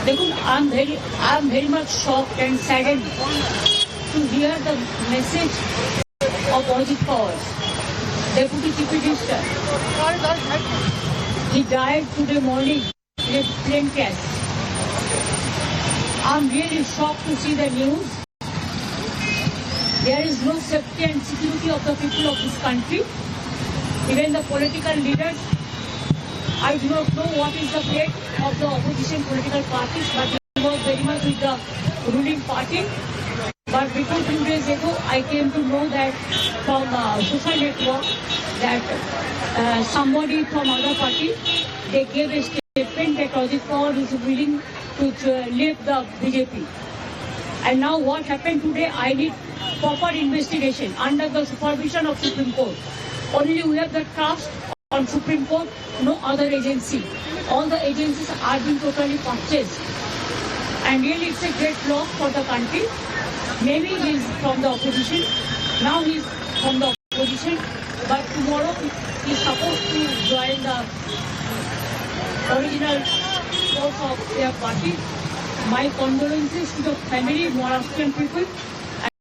देखो, I am very much shocked and saddened to hear the message of Ajit Pawar, Deputy Chief Minister. He died today morning in a plane crash. I am really shocked to see the news. There is no safety and security of the people of this country. Even the political leaders, I do not know what is the fate of the opposition political parties, but it was very much with the ruling party. But before 2 days ago, I came to know that from social network that somebody from other party, they gave a statement that Ajit Pawar is willing to leave the BJP. And now what happened today, I need proper investigation under the supervision of Supreme Court. Only we have the trust on Supreme Court, no other agency. All the agencies are being totally purchased. And really it's a great loss for the country. Maybe he is from the opposition. Now he is from the opposition. But tomorrow he is supposed to join the original force of their party. My condolences to the family, Maharashtrian people.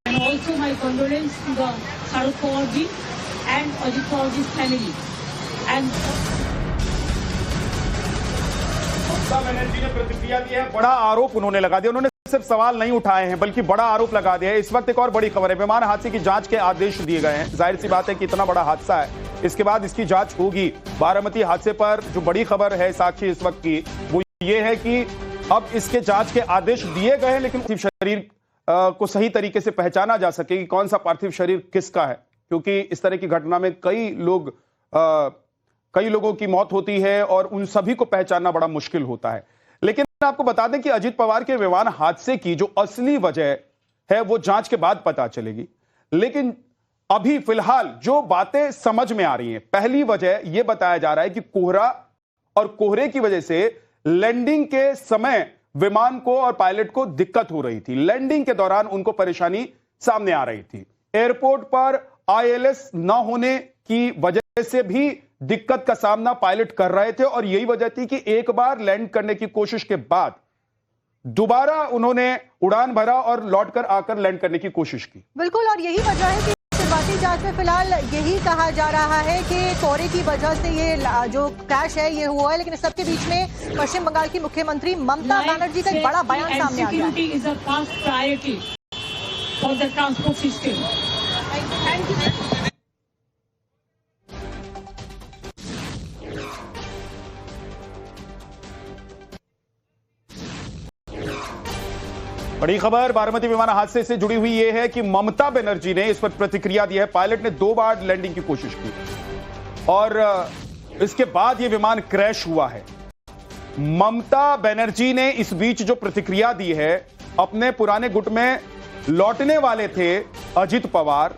And also my condolences to the Sharad Pawar ji and Ajit Pawar ji's family. And Mamata Banerjee ने प्रतिक्रिया दी है, बड़ा आरोप उन्होंने लगा दिया। उन्होंने सिर्फ सवाल नहीं उठाए हैं बल्कि बड़ा आरोप लगा दिया है। इस वक्त एक और बड़ी खबर है, विमान हादसे की जांच के आदेश दिए गए हैं। जाहिर सी बात है कि इतना बड़ा हादसा है, इसके बाद इसकी जांच होगी। बारामती हादसे पर जो बड़ी खबर है साक्षी इस वक्त की, वो ये है कि अब इसके जांच के आदेश दिए गए हैं, लेकिन पार्थिव शरीर को सही तरीके से पहचाना जा सके कि कौन सा पार्थिव शरीर किसका है, क्योंकि इस तरह की घटना में कई लोगों की मौत होती है और उन सभी को पहचानना बड़ा मुश्किल होता है। लेकिन आपको बता दें कि अजित पवार के विमान हादसे की जो असली वजह है वो जांच के बाद पता चलेगी। लेकिन अभी फिलहाल जो बातें समझ में आ रही हैं, पहली वजह यह बताया जा रहा है कि कोहरा और कोहरे की वजह से लैंडिंग के समय विमान को और पायलट को दिक्कत हो रही थी। लैंडिंग के दौरान उनको परेशानी सामने आ रही थी। एयरपोर्ट पर ILS न होने की वजह से भी दिक्कत का सामना पायलट कर रहे थे और यही वजह थी कि एक बार लैंड करने की कोशिश के बाद दोबारा उन्होंने उड़ान भरा और लौटकर आकर लैंड करने की कोशिश की। बिल्कुल, और यही वजह है कि शुरुआती जांच में फिलहाल यही कहा जा रहा है कि कोहरे की वजह से ये जो क्रैश है ये हुआ है। लेकिन इस सबके बीच में पश्चिम बंगाल की मुख्यमंत्री ममता बनर्जी का एक बड़ा बयान सामने आ गया है। बड़ी खबर बारामती विमान हादसे से जुड़ी हुई यह है कि ममता बनर्जी ने इस पर प्रतिक्रिया दी है। पायलट ने 2 बार लैंडिंग की कोशिश की और इसके बाद यह विमान क्रैश हुआ है। ममता बनर्जी ने इस बीच जो प्रतिक्रिया दी है, अपने पुराने गुट में लौटने वाले थे अजित पवार,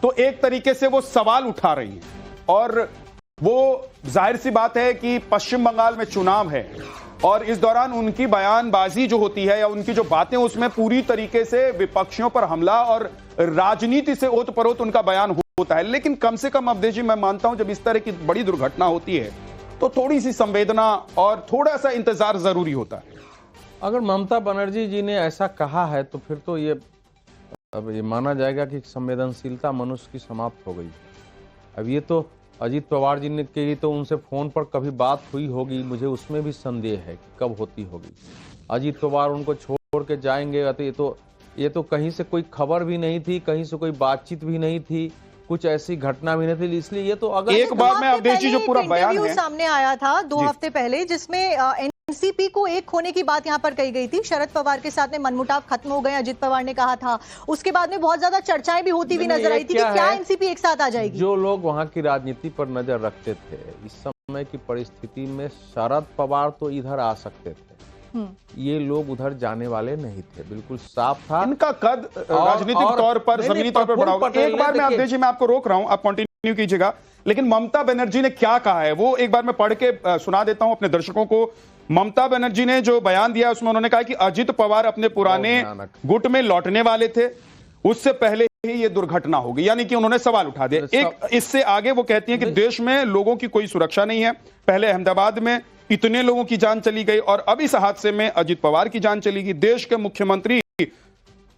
तो एक तरीके से वो सवाल उठा रही है और वो जाहिर सी बात है कि पश्चिम बंगाल में चुनाव है और इस दौरान उनकी बयानबाजी जो होती है या उनकी जो बातें, उसमें पूरी तरीके से विपक्षियों पर हमला और राजनीति से ओतप्रोत उनका बयान होता है। लेकिन कम से कम अवधेश जी, मैं मानता हूं जब इस तरह की बड़ी दुर्घटना होती है तो थोड़ी सी संवेदना और थोड़ा सा इंतजार जरूरी होता है। अगर ममता बनर्जी जी ने ऐसा कहा है तो फिर तो अब ये माना जाएगा कि संवेदनशीलता मनुष्य की समाप्त हो गई। अब ये तो अजित पवार जी ने के लिए तो उनसे फ़ोन पर कभी बात हुई होगी, मुझे उसमें भी संदेह है कि कब होती होगी। अजित पवार उनको छोड़ के जाएंगे तो ये तो कहीं से कोई खबर भी नहीं थी, कहीं से कोई बातचीत भी नहीं थी, कुछ ऐसी घटना भी नहीं थी। इसलिए ये तो अगर एक बार में अवधेश जी जो पूरा बयान है सामने आया था 2 हफ्ते पहले, जिसमें एनसीपी को एक होने की बात यहां पर कही गई थी। शरद पवार के साथ में मनमुटाव खत्म हो गए, अजित पवार ने कहा था। उसके बाद में बहुत ज्यादा चर्चाएं भी होती हुई नजर आई थी कि क्या एनसीपी एक साथ आ जाएगी। जो लोग वहां की राजनीति पर नजर रखते थे, इस समय की परिस्थिति में शरद पवार तो इधर आ सकते थे, ये लोग उधर जाने वाले नहीं थे। बिल्कुल साफ था इनका कद राजनीतिक तौर पर, जमीनी तौर पर बढ़ा होगा। एक बार मैं अवधेश जी, मैं आपको रोक रहा हूं, आप कंटिन्यू कीजिएगा। लेकिन ममता बनर्जी ने क्या कहा है वो एक बार मैं पढ़ के सुना देता हूं अपने दर्शकों को। ममता बनर्जी ने जो बयान दिया उसमें उन्होंने कहा कि अजित पवार अपने पुराने गुट में लौटने वाले थे, उससे पहले ही ये दुर्घटना हो गई, यानी कि उन्होंने सवाल उठा दिया। एक इससे आगे वो कहती हैं कि देश में लोगों की कोई सुरक्षा नहीं है। पहले अहमदाबाद में इतने लोगों की जान चली गई और अब इस हादसे में अजित पवार की जान चली गई। देश के मुख्यमंत्री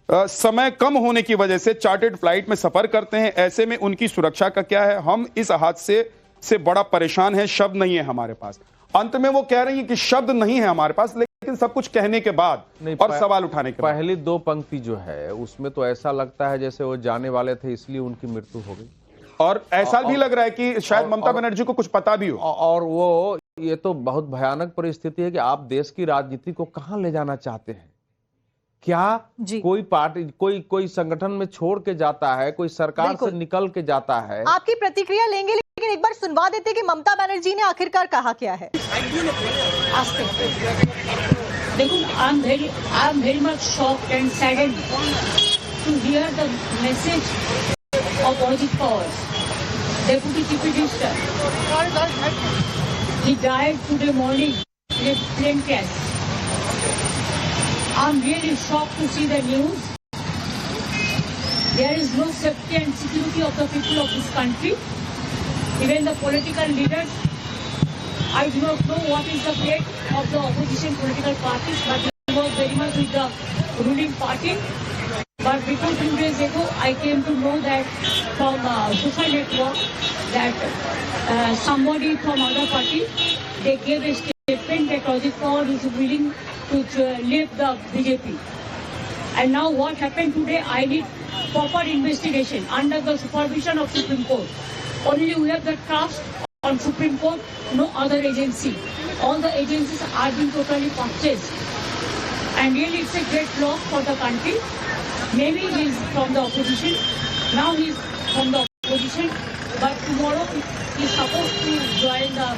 समय कम होने की वजह से चार्टर्ड फ्लाइट में सफर करते हैं, ऐसे में उनकी सुरक्षा का क्या है? हम इस हादसे से बड़ा परेशान हैं, शब्द नहीं है हमारे पास। अंत में वो कह रही है कि शब्द नहीं है हमारे पास, लेकिन सब कुछ कहने के बाद और सवाल उठाने के बाद पहली दो पंक्ति जो है उसमें तो ऐसा लगता है जैसे वो जाने वाले थे इसलिए उनकी मृत्यु हो गई, और ऐसा भी लग रहा है कि शायद ममता बनर्जी को कुछ पता भी हो। और वो ये तो बहुत भयानक परिस्थिति है कि आप देश की राजनीति को कहां ले जाना चाहते हैं? क्या कोई पार्टी कोई संगठन में छोड़ के जाता है, कोई सरकार से निकल के जाता है? आपकी प्रतिक्रिया लेंगे, लेकिन एक बार सुनवा देते कि ममता बनर्जी ने आखिरकार कहा क्या है। देखो, I am very much shocked and saddened to hear the message of Ajit Pawar, deputy chief minister. He died today morning in a plane crash. I'm really shocked to see the news. There is no safety and security of the people of this country. Even the political leaders, I do not know what is the fate of the opposition political parties, but it was very much with the ruling party. But before 2 days ago, I came to know that from social network that somebody from other party, they gave a statement that Ajit Pawar is willing to leave the BJP. And now what happened today, I need proper investigation under the supervision of Supreme Court. Only we have the trust on Supreme Court, no other agency. All the agencies are being totally purchased. And really it's a great loss for the country. Maybe he is from the opposition, now he is from the opposition, but tomorrow he is supposed to join the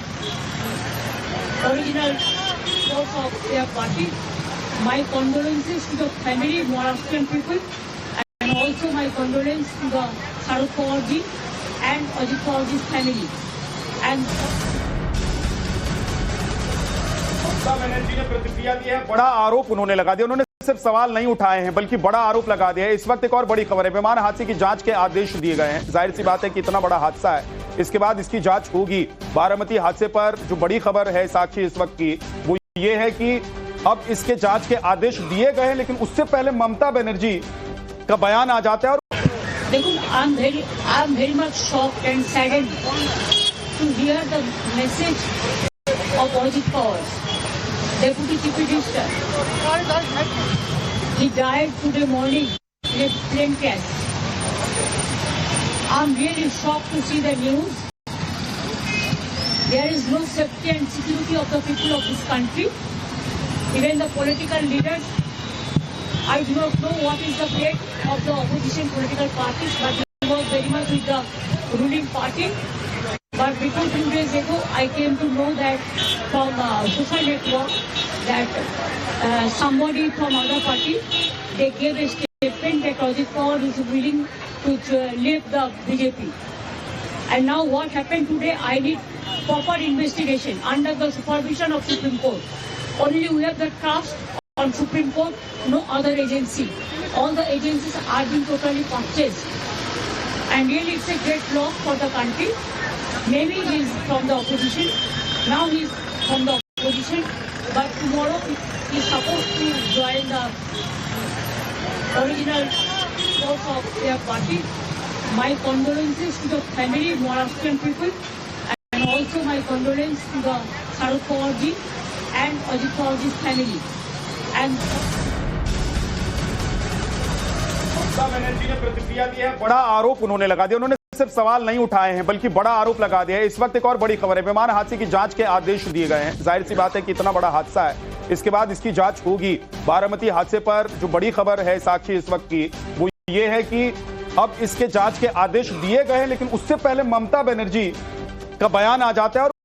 original force of their party. My condolences to the family, Maharashtrian people, and also my condolences to the Sharad Pawar ji and Ajit Pawar ji's family. And Mamata Banerjee ने प्रतिक्रिया दी है, बड़ा आरोप उन्होंने लगा दिया। उन्होंने सिर्फ सवाल नहीं उठाए हैं बल्कि बड़ा आरोप लगा दिया है। इस वक्त एक और बड़ी खबर है, विमान हादसे की जांच के आदेश दिए गए हैं। जाहिर सी बात है कि इतना बड़ा हादसा है, इसके बाद इसकी जांच होगी। बारामती हादसे पर जो बड़ी खबर है साक्षी इस वक्त की, वो ये है कि अब इसके जांच के आदेश दिए गए हैं, लेकिन उससे पहले ममता बनर्जी का बयान आ जाता है। और देखो, I am very much shocked and saddened to hear the message of Ajit Pawar, Deputy Chief Minister. He died today morning in a plane crash. I'm really shocked to see the news. There is no safety and security of the people of this country. Even the political leaders, I do not know what is the fate of the opposition political parties, but it was very much with the ruling party. But before 2 days ago, I came to know that from social network that somebody from other party, they gave a statement that Ajit Pawar is willing to leave the BJP. And now what happened today, I need proper investigation under the supervision of Supreme Court. Only we have the trust on Supreme Court, no other agency. All the agencies are being totally purchased. And really it's a great loss for the country. Maybe he is from the opposition, now he is from the opposition, but tomorrow he is supposed to join the original force of their party. My condolences to the family, Maharashtrian people, and also my condolences to the Sharad Pawar ji and Ajit Pawar ji's family. And Mamata Banerjee ने प्रतिक्रिया दी है, बड़ा आरोप उन्होंने लगा दिया। उन्होंने सिर्फ सवाल नहीं उठाए हैं बल्कि बड़ा आरोप लगा दिया है। इस वक्त एक और बड़ी खबर है, विमान हादसे की जांच के आदेश दिए गए हैं। जाहिर सी बात है कि इतना बड़ा हादसा है, इसके बाद इसकी जांच होगी। बारामती हादसे पर जो बड़ी खबर है साक्षी इस वक्त की, वो ये है कि अब इसके जांच के आदेश दिए गए हैं, लेकिन उससे पहले ममता बनर्जी का बयान आ जाता है। और